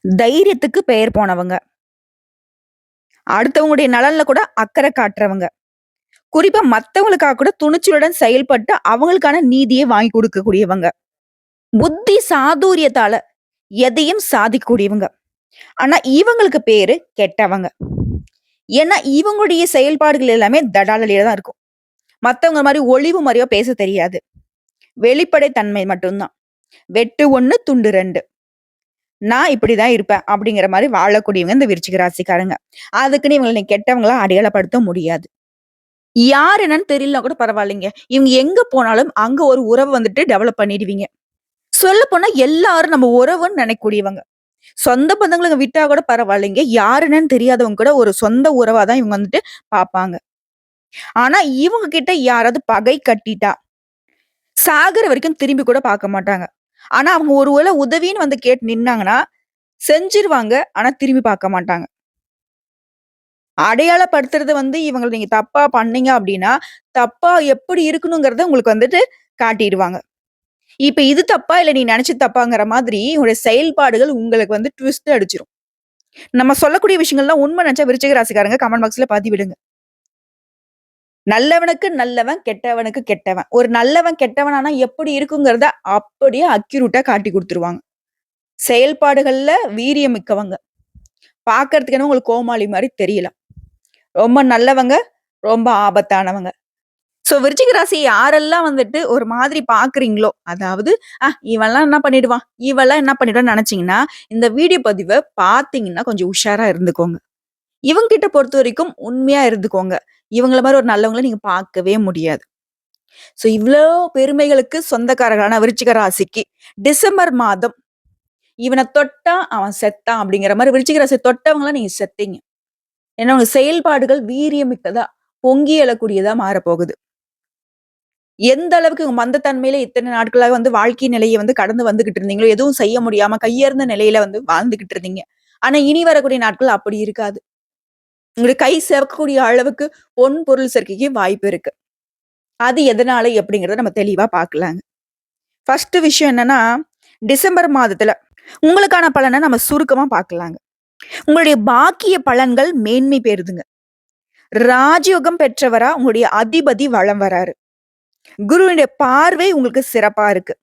தைரியத்துக்கு பெயர் போனவங்க. அடுத்தவங்களுடைய நலன்ல கூட அக்கறை காட்டுறவங்க. குறிப்பா மத்தவங்களுக்காக கூட துணிச்சலுடன் செயல்பட்டு அவங்களுக்கான நீதிய வாங்கி குடுக்கக்கூடியவங்க. புத்தி சாதுரியத்தால எதையும் சாதிக்கக்கூடியவங்க. ஆனா இவங்களுக்கு பேரு கெட்டவங்க. ஏன்னா இவங்களுடைய செயல்பாடுகள் எல்லாமே தடாலடியா தான் இருக்கும். மத்தவங்க மாரி ஒளிவு மறைவா பேச தெரியாது. வெளிப்படை தன்மை மட்டும் தான். வெட்டு 1 துண்டு 2. நான் இப்படிதான் இருப்பேன் அப்படிங்கிற மாரி வாழக்கூடியவங்க இந்த விருச்சிக ராசிக்காரங்க. அதுக்குன்னு இவங்கள நீ கெட்டவங்களா அடையாளப்படுத்த முடியாது. யார் என்னன்னு தெரியலனா கூட பரவாயில்லைங்க. இவங்க எங்க போனாலும் அங்க ஒரு உறவு வந்துட்டு டெவலப் பண்ணிடுவீங்க. சொல்லப்போனா எல்லாரும் நம்ம உறவுன்னு நினைக்கக்கூடியவங்க. சொந்த பந்தங்கள விட்டா கூட பரவாயில்லைங்க. யார் என்னன்னு தெரியாதவங்க கூட ஒரு சொந்த உறவா தான் இவங்க வந்துட்டு பார்ப்பாங்க. ஆனா இவங்க கிட்ட யாராவது பகை கட்டிட்டா, சாகுற வரைக்கும் திரும்பி கூட பார்க்க மாட்டாங்க. ஆனா அவங்க ஒரு வேள உதவின்னு வந்து கேட்டு நின்னாங்கன்னா, செஞ்சுருவாங்க. ஆனா திரும்பி பார்க்க மாட்டாங்க. அடையாளப்படுத்துறது வந்து இவங்கள நீங்க தப்பா பண்ணீங்க அப்டின்னா, தப்பா எப்படி இருக்கணுங்கிறத உங்களுக்கு வந்துட்டு காட்டிருவாங்க. இப்ப இது தப்பா, இல்ல நீ நெனச்சது தப்பாங்கிற மாதிரி உங்களுடைய செயல்பாடுகள் உங்களுக்கு வந்து ட்விஸ்ட் அடிச்சிரும். நம்ம சொல்லக்கூடிய விஷயங்கள்லாம் உண்மை நெனச்சா விருச்சிக ராசிக்காரங்க கமெண்ட் பாக்ஸ்ல பதிவிடுங்க. நல்லவனுக்கு நல்லவன், கெட்டவனுக்கு கெட்டவன். ஒரு நல்லவன் கெட்டவனானா எப்படி இருக்குங்கிறத அப்படியே அக்யூரேட்டா காட்டிக் குடுத்துருவாங்க. செயல்பாடுகள்ல வீரியம் மிக்கவங்க. பார்க்கறதுக்கு என்னமோ உங்களுக்கு கோமாளி மாரி தெரியலாம். ரொம்ப நல்லவங்க, ரொம்ப ஆபத்தானவங்க. சோ விருச்சிக ராசி யாரெல்லாம் வந்துட்டு ஒரு மாதிரி பார்க்குறீங்களோ, அதாவது இவன்லாம் என்ன பண்ணிடுவான், இவள்லாம் என்ன பண்ணிடுவான்னு நெனச்சீங்கன்னா, இந்த வீடியோ பதிவ பார்த்தீங்கன்னா கொஞ்சம் உஷாரா இருந்துக்கோங்க. இவங்ககிட்ட பொறுத்தவரைக்கும் உண்மையா இருந்துக்கோங்க. இவங்கள மாரி ஒரு நல்லவங்கள நீங்க பார்க்கவே முடியாது. சோ இவ்ளோ பெருமைகளுக்கு சொந்தக்காரர்களான விருச்சிக ராசிக்கு டிசம்பர் மாதம் இவன தொட்டா அவன் செத்தான் அப்படிங்கிற மாரி விருச்சிக ராசிய தொட்டவங்கலாம் நீங்க செத்தீங்க. ஏன்னா உங்க செயல்பாடுகள் வீரியமிக்கதா, பொங்கி எழக்கூடியதா மாறப்போகுது. எந்த அளவுக்கு உங்க மந்தத்தன்மையில இத்தனை நாட்களாக வந்து வாழ்க்கை நிலைய வந்து கடந்து வந்துகிட்டு இருந்தீங்களோ, எதுவும் செய்ய முடியாம கையேர்ந்த நிலையில வந்து வாழ்ந்துகிட்டு இருந்தீங்க. ஆனா இனி வரக்கூடிய நாட்கள் அப்படி இருக்காது. உங்களுடைய கை சேர்க்கக்கூடிய அளவுக்கு பொன் பொருள் சேர்க்கைக்கு வாய்ப்பு இருக்கு. அது எதனால எப்படிங்கிறத நம்ம தெளிவா பார்க்கலாங்க. ஃபர்ஸ்ட் விஷயம் என்னன்னா, டிசம்பர் மாதத்துல உங்களுக்கான பலன நம்ம சுருக்கமா பார்க்கலாங்க. உங்களுடைய பாக்கிய பலன்கள் மேன்மை பெறுதுங்க. ராஜயோகம் பெற்றவரா உங்களுடைய அதிபதி வலம் வராரு. குருவினுடைய பார்வை உங்களுக்கு சிறப்பா இருக்கு.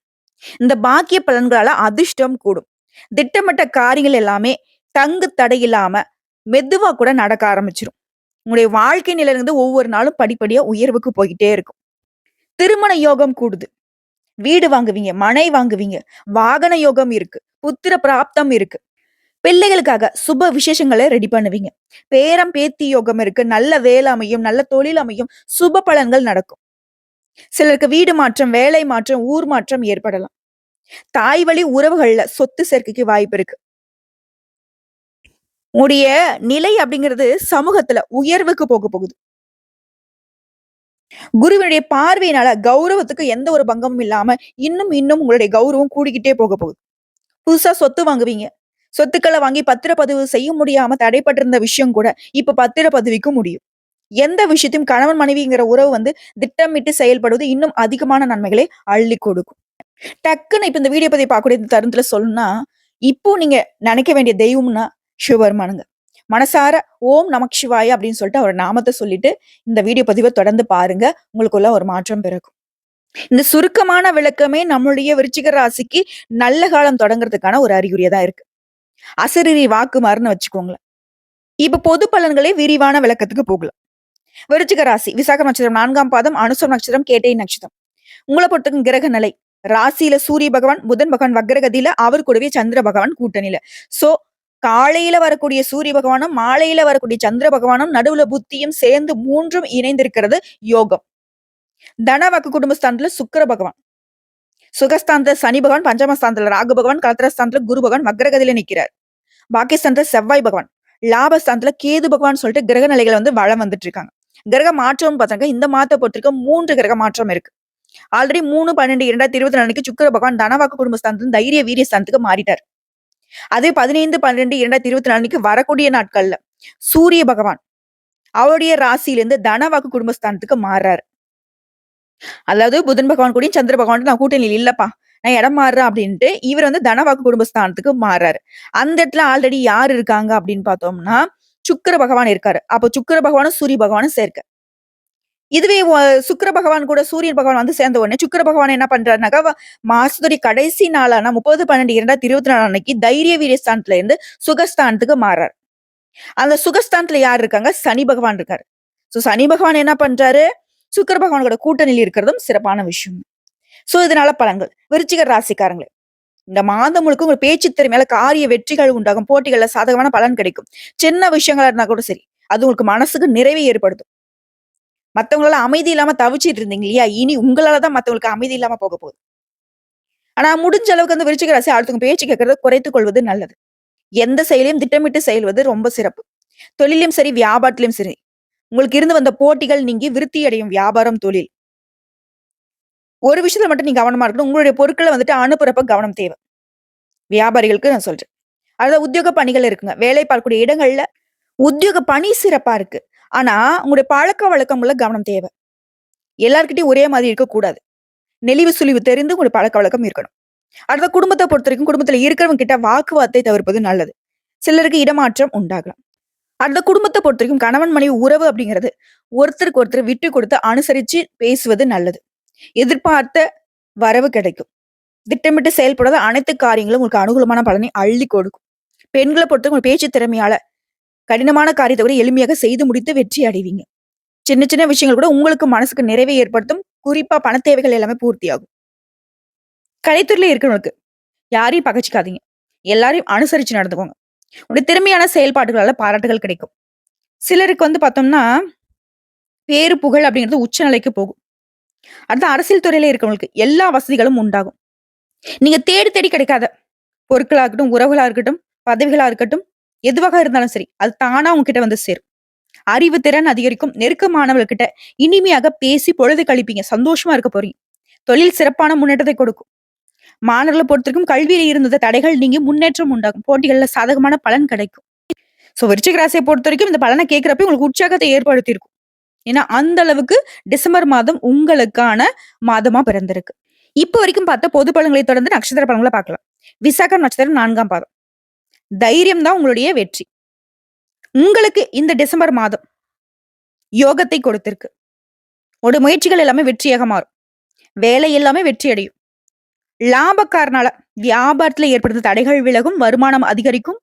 இந்த பாக்கிய பலன்களால அதிர்ஷ்டம் கூடும். திட்டமிட்ட காரியங்கள் எல்லாமே தங்கு தடையில்லாம மெதுவா கூட நடக்க ஆரம்பிச்சிரும். உங்களுடைய வாழ்க்கை நிலையிலிருந்து ஒவ்வொரு நாளும் படிப்படியா உயர்வுக்கு போய்க்கிட்டே இருக்கும். திருமண யோகம் கூடுது. வீடு வாங்குவீங்க, மனை வாங்குவீங்க, வாகன யோகம் இருக்கு. புத்திர பிராப்தம் இருக்கு. பிள்ளைகளுக்காக சுப விசேஷங்கள ரெடி பண்ணுவீங்க. பேரம் பேத்தி யோகம் இருக்கு. நல்ல வேலை அமையும், நல்ல தொழில் அமையும், சுப பலன்கள் நடக்கும். சிலருக்கு வீடு மாற்றம், வேலை மாற்றம், ஊர் மாற்றம் ஏற்படலாம். தாய் வழி உறவுகள்ல சொத்து சேர்க்கைக்கு வாய்ப்பு இருக்கு. உடைய நிலை அப்படிங்கிறது சமூகத்துல உயர்வுக்கு போக போகுது. குருவினுடைய பார்வையினால கௌரவத்துக்கு எந்த ஒரு பங்கமும் இல்லாம இன்னும் இன்னும் உங்களுடைய கௌரவம் கூடிக்கிட்டே போக போகுது. புதுசா சொத்து வாங்குவீங்க. சொத்துக்கள வாங்கி பத்திரப்பதிவு செய்ய முடியாம தடைப்பட்டிருந்த விஷயம் கூட இப்ப பத்திரப்பதிவுக்கு முடியும். எந்த விஷயத்தையும் கணவன் மனைவிங்கிற உறவு வந்து திட்டமிட்டு செயல்படுவது இன்னும் அதிகமான நன்மைகளை அள்ளி கொடுக்கும். டக்குன்னு இப்ப இந்த வீடியோ பதிவு பார்க்கக்கூடிய இந்த தருணத்துல சொல்லணும்னா, இப்போ நீங்க நினைக்க வேண்டிய தெய்வம்னா சிவபெருமானுங்க. மனசார ஓம் நமக் சிவாய அப்படின்னு சொல்லிட்டு அவர் நாமத்த சொல்லிட்டு இந்த வீடியோ பதிவ தொடர்ந்து பாருங்க. உங்களுக்குள்ள ஒரு மாற்றம் பிறக்கும். இந்த சுருக்கமான விளக்கமே நம்மளுடைய விருச்சிக ராசிக்கு நல்ல காலம் தொடங்குறதுக்கான ஒரு அறிகுறியா தான் இருக்கு. அசரீரி வாக்கு மாறுன்னு வச்சுக்கோங்களேன். இப்ப பொது பலன்களே விரிவான விளக்கத்துக்கு போகலாம். விருச்சிக ராசி விசாக நட்சத்திரம் 4ஆம் பாதம், அனுசம் நட்சத்திரம், கேட்டை நட்சத்திரம். உங்கள பொறுத்தவரைக்கும் கிரக நிலை. ராசியில சூரிய பகவான், புதன் பகவான் வக்ரகதியில, அவர் கூடவே சந்திர பகவான் கூட்டணியில. சோ காலையில வரக்கூடிய சூரிய பகவானும், மாலையில வரக்கூடிய சந்திர பகவானும், நடுவுல புத்தியும் சேர்ந்து 3ம் இணைந்திருக்கிறது யோகம். தனவாக்கு குடும்பஸ்தானத்துல சுக்கிர பகவான், சுகஸ்தானத்துல சனி பகவான், பஞ்சமஸ்தானத்துல ராகு பகவான், கலத்திரஸ்தானத்துல குரு பகவான் வக்ரகதியில நிக்கிறார். பாக்கியஸ்தானத்துல செவ்வாய் பகவான், லாபஸ்தானத்துல கேது பகவான் சொல்லிட்டு கிரக நிலைகள் வந்து வளம் வந்துட்டு இருக்காங்க. கிரக மாற்றம் பார்த்தாங்க இந்த மாதத்தை பொறுத்திருக்க 3 கிரக மாற்றம் இருக்கு. ஆல்ரெடி 3/12/2024 அன்னைக்கு சுக்கிர பகவான் தனவாக்கு குடும்பஸ்தானத்துல தைரிய வீரிய ஸ்தானத்துக்கு மாறிட்டார். அதே 15/12/2024 அன்னைக்கு வரக்கூடிய நாட்கள்ல சூரிய பகவான் அவருடைய ராசியிலிருந்து தனவாக்கு குடும்பஸ்தானத்துக்கு மாறாரு. அதாவது புதன் பகவான் கூடயும் சந்திர பகவான் நான் கூட்டணியில் இல்லப்பா. நான் இடம் மாறுறேன் அப்படின்ட்டு இவர் வந்து தனவாக்கு குடும்பஸ்தானத்துக்கு மாறுறாரு. அந்த இடத்துல ஆல்ரெடி யார் இருக்காங்க அப்படின்னு பார்த்தோம்னா, சுக்கிர பகவான் இருக்காரு. அப்போ சுக்கிர பகவானும், சூரிய பகவானும் சேர்க்க. இதுவே சுக்கிர பகவான் கூட சூரியன் பகவான் வந்து சேர்ந்த உடனே சுக்கிர பகவான் என்ன பண்றாருனாக்கா, மாசத்துடைய கடைசி நாளான 30/12/2024 அன்னைக்கு தைரிய வீரிய ஸ்தானத்துல இருந்து சுகஸ்தானத்துக்கு மாறாரு. அந்த சுகஸ்தானத்துல யார் இருக்காங்க? சனி பகவான் இருக்காரு. சனி பகவான் என்ன பண்றாரு? சுக்கிர பகவானோட கூட்டணியில் இருக்கிறதும் சிறப்பான விஷயம். இதனால பலன்கள். விருச்சிக ராசிக்காரங்களே, இந்த மாதம் முழுக்க உங்க பேச்சு திறமையால காரிய வெற்றிகள் உண்டாகும். போட்டிகள்ல சாதகமான பலன் கிடைக்கும். சின்ன விஷயங்களா இருந்தா கூட சரி. அது உங்களுக்கு மனசுக்கு நிறைவை ஏற்படுத்தும். மத்தவங்களால அமைதி இல்லாம தவிச்சிட்டு இருந்தீங்க இல்லையா? இனி உங்களால தான் மத்தவங்களுக்கு அமைதி இல்லாம போக போகுது. ஆனா முடிஞ்ச அளவுக்கு அந்த விருச்சிக ராசி அடுத்தவங்க பேச்சு கேட்கறத குறைத்துக் கொள்வது நல்லது. எந்த செயலையும் திட்டமிட்டு செயல்வது ரொம்ப சிறப்பு. தொழிலும் சரி, வியாபாரத்திலும் சரி. உங்களுக்கு இருந்து வந்த போட்டிகள் நீங்கி விருத்தி அடையும் வியாபாரம், தொழில். ஒரு விஷயத்துல மட்டும் நீங்க கவனமா இருக்கணும். உங்களுடைய பொருட்கள வந்துட்டு அனுப்புறப்ப கவனம் தேவை. வியாபாரிகளுக்கு நான் சொல்றேன். அதாவது உத்தியோக பணிகள் இருக்குங்க. வேலை பார்க்கக்கூடிய இடங்கள்ல உத்தியோக பணி சிறப்பா இருக்கு. ஆனா உங்களுடைய பழக்கவழக்கங்கள்ல கவனம் தேவை. எல்லார்கிட்டயும் ஒரே மாதிரி இருக்கக்கூடாது. நெளிவு சுளிவு தெரிந்து உங்களுடைய பழக்கவழக்கம் இருக்கணும். அடுத்த குடும்பத்த பொறுத்தவரைக்கும் குடும்பத்துல இருக்கிறவங்க கிட்ட வாக்குவாதத்தை தவிர்ப்பது நல்லது. சிலருக்கு இடமாற்றம் உண்டாகலாம். அந்த குடும்பத்த பொறுத்தவரைக்கும் கணவன் மனைவி உறவு அப்படிங்கிறது ஒருத்தருக்கு ஒருத்தர் விட்டு கொடுத்து அனுசரிச்சு பேசுவது நல்லது. எதிர்பார்த்த வரவு கிடைக்கும். திட்டமிட்டு செயல்படாத அனைத்து காரியங்களும் உங்களுக்கு அனுகூலமான பலனை அள்ளி கொடுக்கும். பெண்களை பொறுத்தவரை உங்க பேச்சு திறமையால கடினமான காரியத்தை கூட எளிமையாக செய்து முடித்து வெற்றி அடைவீங்க. சின்ன சின்ன விஷயங்கள் கூட உங்களுக்கு மனசுக்கு நிறைவை ஏற்படுத்தும். குறிப்பா பண தேவைகள் எல்லாமே பூர்த்தியாகும். கலைத்துறையில இருக்கிறவங்களுக்கு யாரையும் பகச்சிக்காதீங்க. எல்லாரையும் அனுசரிச்சு நடந்துக்கோங்க. உங்களுடைய திறமையான செயல்பாடுகளால பாராட்டுகள் கிடைக்கும். சிலருக்கு வந்து பார்த்தோம்னா, பேரு புகழ் அப்படிங்கிறது உச்ச நிலைக்கு போகும். அடுத்து அரசியல் துறையில இருக்கிறவங்களுக்கு எல்லா வசதிகளும் உண்டாகும். நீங்க தேடி தேடி கிடைக்காத பொருட்களா இருக்கட்டும், உறவுகளா இருக்கட்டும், பதவிகளா இருக்கட்டும், எதுவாக இருந்தாலும் சரி, அது தானா உங்ககிட்ட வந்து சேரும். அறிவு திறன் அதிகரிக்கும். நெருக்கமானவர்கிட்ட இனிமையாக பேசி பொழுது கழிப்பீங்க. சந்தோஷமா இருக்க போறீங்க. தொழில் சிறப்பான முன்னேற்றத்தை கொடுக்கும். மாணவர்களை பொறுத்தவரைக்கும் கல்வியில இருந்த தடைகள் நீங்கி முன்னேற்றம் உண்டாகும். போட்டிகள்ல சாதகமான பலன் கிடைக்கும். விருச்சிக ராசியை பொறுத்த வரைக்கும் இந்த பலனை கேட்கிறப்ப உங்களுக்கு உற்சாகத்தை ஏற்படுத்தி இருக்கும். ஏன்னா அந்த அளவுக்கு டிசம்பர் மாதம் உங்களுக்கான மாதமா பிறந்திருக்கு. இப்ப வரைக்கும் பார்த்த பொது பலன்களை தொடர்ந்து நட்சத்திர பலன்களை பார்க்கலாம். விசாகம் நட்சத்திரம் 4ஆம் பாதம். தைரியம் தான் உங்களுடைய வெற்றி. உங்களுக்கு இந்த டிசம்பர் மாதம் யோகத்தை கொடுத்திருக்கு. ஒரு முயற்சிகள் எல்லாமே வெற்றியாக மாறும். வேலை எல்லாமே வெற்றி அடையும். லாபக்காரனால வியாபாரத்துல ஏற்படுத்த தடைகள் விலகும். வருமானம் அதிகரிக்கும்.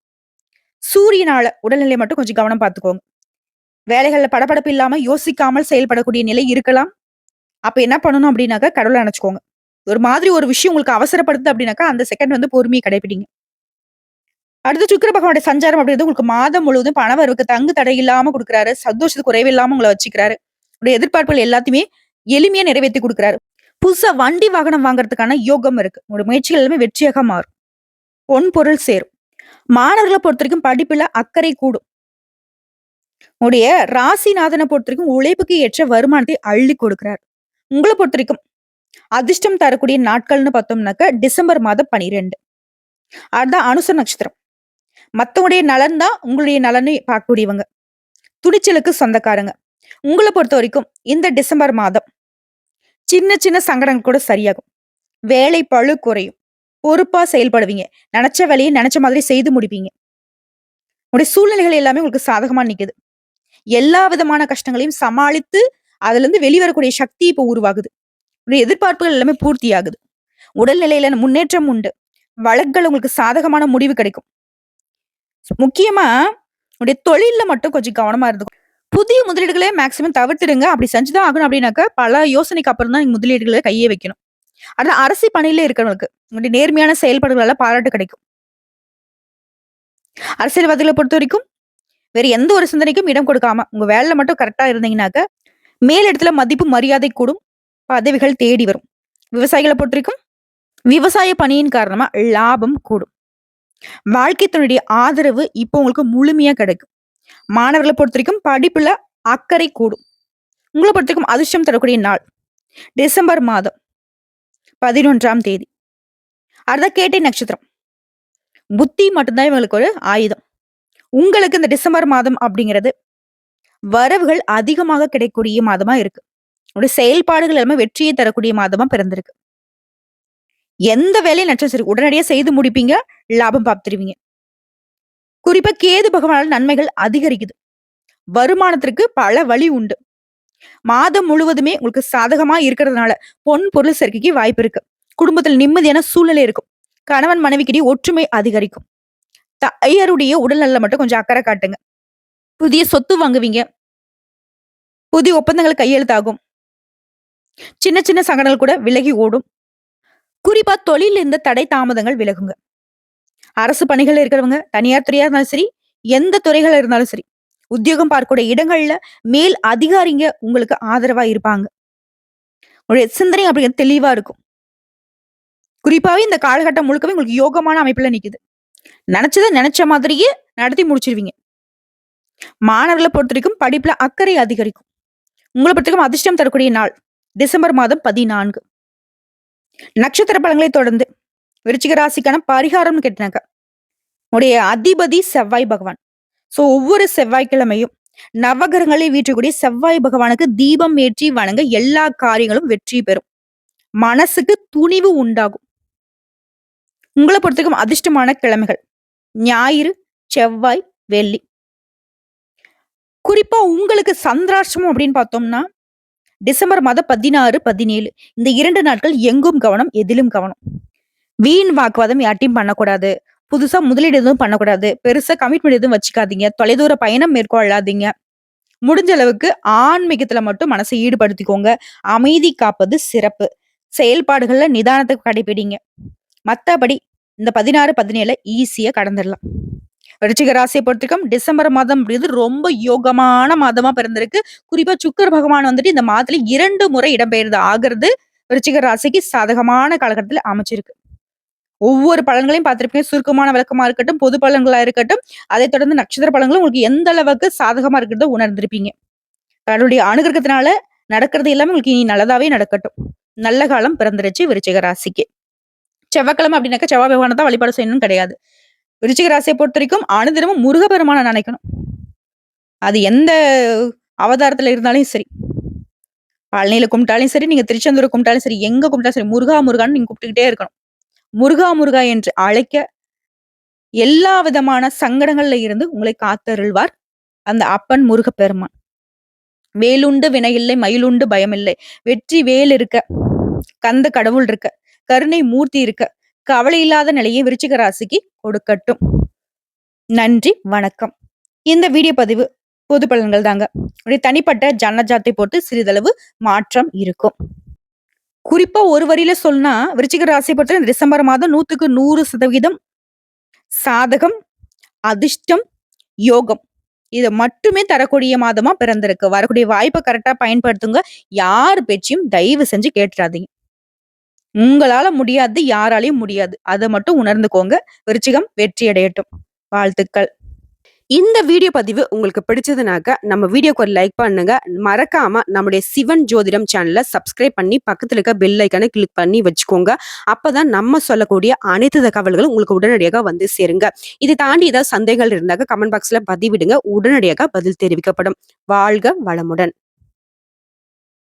சூரியனால உடல்நிலை மட்டும் கொஞ்சம் கவனம் பார்த்துக்கோங்க. வேலைகள்ல படபடப்பு இல்லாம யோசிக்காமல் செயல்படக்கூடிய நிலை இருக்கலாம். அப்ப என்ன பண்ணணும் அப்படின்னாக்கா கடவுளை நினைச்சுக்கோங்க. ஒரு மாதிரி ஒரு விஷயம் உங்களுக்கு அவசரப்படுது அப்படின்னாக்கா அந்த செகண்ட் வந்து பொறுமையை கடைபிடிங்க. அடுத்து சுக்கிர பகவானுடைய சஞ்சாரம் அப்படிங்கிறது உங்களுக்கு மாதம் முழுவதும் பணவரவுக்கு தங்கு தடை இல்லாம கொடுக்குறாரு. சந்தோஷத்துக்கு குறைவு இல்லாம உங்களை வச்சுக்கிறாரு. உடைய எதிர்பார்ப்புகள் எல்லாத்தையுமே எளிமையா நிறைவேற்றி கொடுக்குறாரு. புதுசா வண்டி வாகனம் வாங்குறதுக்கான யோகம் இருக்கு. உங்களுடைய முயற்சிகள் எல்லாமே வெற்றியாக மாறும். பொன் பொருள் சேரும். மாணவர்களை பொறுத்த வரைக்கும் படிப்புல அக்கறை கூடும். உடைய ராசிநாதனை பொறுத்த வரைக்கும் உழைப்புக்கு ஏற்ற வருமானத்தை அள்ளி கொடுக்கிறார். உங்களை பொறுத்த வரைக்கும் அதிர்ஷ்டம் தரக்கூடிய நாட்கள்னு பார்த்தோம்னாக்க டிசம்பர் மாதம் 12. அதுதான் அனுச நட்சத்திரம். மத்தவங்களுடைய நலன் தான் உங்களுடைய நலனை பார்க்கக்கூடியவங்க. துணிச்சலுக்கு சொந்தக்காரங்க. உங்களை பொறுத்த வரைக்கும் இந்த டிசம்பர் மாதம் சின்ன சின்ன சங்கடங்கள் கூட சரியாகும். வேலை பளு குறையும். பொறுப்பா செயல்படுவீங்க. நினைச்ச வேலையை நினைச்ச மாதிரி செய்து முடிப்பீங்க. உங்களுடைய சூழ்நிலைகள் எல்லாமே உங்களுக்கு சாதகமா நிக்குது. எல்லா விதமான கஷ்டங்களையும் சமாளித்து அதுல இருந்து வெளிவரக்கூடிய சக்தி இப்ப உருவாகுது. உங்களுடைய எதிர்பார்ப்புகள் எல்லாமே பூர்த்தி ஆகுது. உடல்நிலையில முன்னேற்றம் உண்டு. வழக்குகள் உங்களுக்கு சாதகமான முடிவு கிடைக்கும். முக்கியமா உடைய தொழில்ல மட்டும் கொஞ்சம் கவனமா இருந்துக்கும். புதிய முதலீடுகளே மேக்சிமம் தவிர்த்துடுங்க. அப்படி செஞ்சுதான் ஆகணும் அப்படின்னாக்க பல யோசனைக்கு அப்புறம் தான் நீங்க முதலீடுகளை கையே வைக்கணும். ஆனா அரசு பணியில இருக்கிறவங்களுக்கு உங்களுடைய நேர்மையான செயல்பாடுகளால பாராட்டு கிடைக்கும். அரசியல்வாதிகளை பொறுத்த வரைக்கும் வேற எந்த ஒரு சிந்தனைக்கும் இடம் கொடுக்காம உங்க வேலையில மட்டும் கரெக்டா இருந்தீங்கன்னாக்க மேலிடத்துல மதிப்பு மரியாதை கூடும். பதவிகள் தேடி வரும். விவசாயிகளை பொறுத்த வரைக்கும் விவசாய பணியின் காரணமா லாபம் கூடும். வாழ்க்கை துணையுடைய ஆதரவு இப்போ உங்களுக்கு முழுமையா கிடைக்கும். மாணவர்களை பொறுத்த வரைக்கும் படிப்புல அக்கறை கூடும். உங்களை பொறுத்த வரைக்கும் அதிர்ஷ்டம் தரக்கூடிய நாள் டிசம்பர் மாதம் 11ஆம் தேதி. அடுத்த கேட்டை நட்சத்திரம். புத்தி மட்டும்தான் இவங்களுக்கு ஒரு ஆயுதம். உங்களுக்கு இந்த டிசம்பர் மாதம் அப்படிங்கிறது வரவுகள் அதிகமாக கிடைக்கக்கூடிய மாதமா இருக்கு. உங்களுடைய செயல்பாடுகள் எல்லாமே வெற்றியை தரக்கூடிய மாதமா பிறந்திருக்கு. எந்த வேலையும் நடிச்சா சரி, உடனடியா செய்து முடிப்பீங்க. லாபம் பார்த்துருவீங்க. குறிப்பா கேது பகவானால நன்மைகள் அதிகரிக்குது. வருமானத்திற்கு பல வழி உண்டு. மாதம் முழுவதுமே உங்களுக்கு சாதகமா இருக்கிறதுனால, பொன், பொருள் சேர்க்கைக்கு வாய்ப்பு இருக்கு. குடும்பத்தில் நிம்மதியான சூழ்நிலை இருக்கும். கணவன் மனைவிக்கிடையே ஒற்றுமை அதிகரிக்கும். தாயாருடைய உடல்நலம் மட்டும் கொஞ்சம் அக்கறை காட்டுங்க. புதிய சொத்து வாங்குவீங்க. புதிய ஒப்பந்தங்கள் கையெழுத்தாகும். சின்ன சின்ன சங்கடங்கள் கூட விலகி ஓடும். குறிப்பா தொழில் இருந்த தடை தாமதங்கள் விலகுங்க. அரசு பணிகள்ல இருக்கிறவங்க, தனியார் துறையா இருந்தாலும் சரி, எந்த துறைகள் இருந்தாலும் சரி, உத்தியோகம் பார்க்கக்கூடிய இடங்கள்ல மேல் அதிகாரிங்க உங்களுக்கு ஆதரவா இருப்பாங்க. உங்களுடைய சிந்தனை அப்படிங்கிறது தெளிவா இருக்கும். குறிப்பாவே இந்த காலகட்டம் முழுக்கவே உங்களுக்கு யோகமான அமைப்புல நிக்குது. நினைச்சத நினைச்ச மாதிரியே நடத்தி முடிச்சிருவீங்க. மாணவர்களை பொறுத்தவரைக்கும் படிப்புல அக்கறை அதிகரிக்கும். உங்களை பொறுத்தவரைக்கும் அதிர்ஷ்டம் தரக்கூடிய நாள் டிசம்பர் மாதம் 14. நட்சத்திர பலன்களை தொடர்ந்து விருச்சிக ராசிக்கான பரிகாரம்னு கேட்டாங்க. உடைய அதிபதி செவ்வாய் பகவான். சோ ஒவ்வொரு செவ்வாய்க்கிழமையும் நவகிரகங்களை வீற்றக்கூடிய செவ்வாய் பகவானுக்கு தீபம் ஏற்றி வணங்க எல்லா காரியங்களும் வெற்றி பெறும். மனசுக்கு துணிவு உண்டாகும். உங்களை பொறுத்தவரைக்கும் அதிர்ஷ்டமான கிழமைகள் ஞாயிறு, செவ்வாய், வெள்ளி. குறிப்பா உங்களுக்கு சந்திராஷ்டமம் அப்படின்னு பார்த்தோம்னா டிசம்பர் மாதம் 16, 17 இந்த 2 நாட்கள் எங்கும் கவனம், எதிலும் கவனம். வீண் வாக்குவாதம் யார்ட்டையும் பண்ணக்கூடாது. புதுசா முதலீடு எதுவும் பண்ணக்கூடாது. பெருசா கமிட்மெண்ட் எதுவும் வச்சுக்காதீங்க. தொலைதூர பயணம் மேற்கொள்ளாதீங்க. முடிஞ்ச அளவுக்கு ஆன்மீகத்துல மட்டும் மனசை ஈடுபடுத்திக்கோங்க. அமைதி காப்பது சிறப்பு. செயல்பாடுகள்ல நிதானத்தை கடைபிடிங்க. மத்தபடி இந்த 16, 17 ஈஸியா கடந்துடலாம். விருச்சிக ராசியை பொறுத்தவரைக்கும் டிசம்பர் மாதம் அப்படிங்கிறது ரொம்ப யோகமான மாதமா பிறந்திருக்கு. குறிப்பா சுக்கிர பகவான் வந்துட்டு இந்த மாதத்துல 2 முறை இடம்பெயர்ந்து ஆகிறது விருச்சிக ராசிக்கு சாதகமான காலகட்டத்தில் அமைச்சிருக்கு. ஒவ்வொரு பலன்களையும் பார்த்திருப்பீங்க. சுருக்கமான விளக்கமா இருக்கட்டும், பொது பலன்களா இருக்கட்டும், அதை தொடர்ந்து நட்சத்திர பலன்களும் உங்களுக்கு எந்த அளவுக்கு சாதகமா இருக்கிறத உணர்ந்திருப்பீங்க. கடவுளுடைய அனுகிரகத்தினால நடக்கிறது எல்லாமே உங்களுக்கு இனி நல்லதாவே நடக்கட்டும். நல்ல காலம் பிறந்துருச்சு விருச்சிக ராசிக்கு. செவ்வாய்க்கிழமை அப்படின்னாக்கா செவ்வாய் பகவானை தான் வழிபாடு செய்யணும்னு கிடையாது. விருச்சிக ராசியை பொறுத்த வரைக்கும் அனுதினமும் முருகப்பெருமான நினைக்கணும். அது எந்த அவதாரத்துல இருந்தாலும் சரி. பழனியில கும்பிட்டாலும் சரி, நீங்க திருச்செந்தூர் கும்பிட்டாலும் சரி, எங்க கும்பிட்டாலும் சரி, முருகா முருகான்னு நீங்க கூப்பிட்டுக்கிட்டே இருக்கணும். முருகா முருகா என்று அழைக்க எல்லா விதமான சங்கடங்கள்ல இருந்து உங்களை காத்தருள்வார் அந்த அப்பன் முருகப்பெருமான். வேலுண்டு வினையில்லை, மயிலுண்டு பயமில்லை. வெற்றி வேல் இருக்க, கந்த கடவுள் இருக்க, கருணை மூர்த்தி இருக்க, கவலை இல்லாத நிலையை விருச்சிக ராசிக்கு கொடுக்கட்டும். நன்றி, வணக்கம். இந்த வீடியோ பதிவு பொது பலன்கள் தாங்க. தனிப்பட்ட ஜனஜாத்தை பொறுத்து சிறிதளவு மாற்றம் இருக்கும். குறிப்பா ஒரு வரியில சொன்னா விருச்சிக ராசியை பொறுத்த டிசம்பர் மாதம் 100க்கு 100% சாதகம், அதிர்ஷ்டம், யோகம் இதை மட்டுமே தரக்கூடிய மாதமா பிறந்திருக்கு. வரக்கூடிய வாய்ப்பை கரெக்டா பயன்படுத்துங்க. யார் பேச்சையும் தயவு செஞ்சு கேட்டுறாதீங்க. உங்களால முடியாது, யாராலையும் முடியாது. அதை மட்டும் உணர்ந்துக்கோங்க. விருச்சிகம் வெற்றி அடையட்டும். வாழ்த்துக்கள். இந்த வீடியோ பதிவு உங்களுக்கு பிடிச்சதுனாக்க நம்ம வீடியோக்கு ஒரு லைக் பண்ணுங்க. மறக்காம நம்முடைய சிவன் ஜோதிடம் சேனலை சப்ஸ்கிரைப் பண்ணி பக்கத்துல இருக்க பெல் ஐக்கானை கிளிக் பண்ணி வச்சுக்கோங்க. அப்பதான் நம்ம சொல்லக்கூடிய அனைத்து தகவல்களும் உங்களுக்கு உடனடியாக வந்து சேருங்க. இதை தாண்டி ஏதாவது சந்தேகங்கள் இருந்தாக்க கமெண்ட் பாக்ஸ்ல பதிவிடுங்க. உடனடியாக பதில் தெரிவிக்கப்படும். வாழ்க வளமுடன்.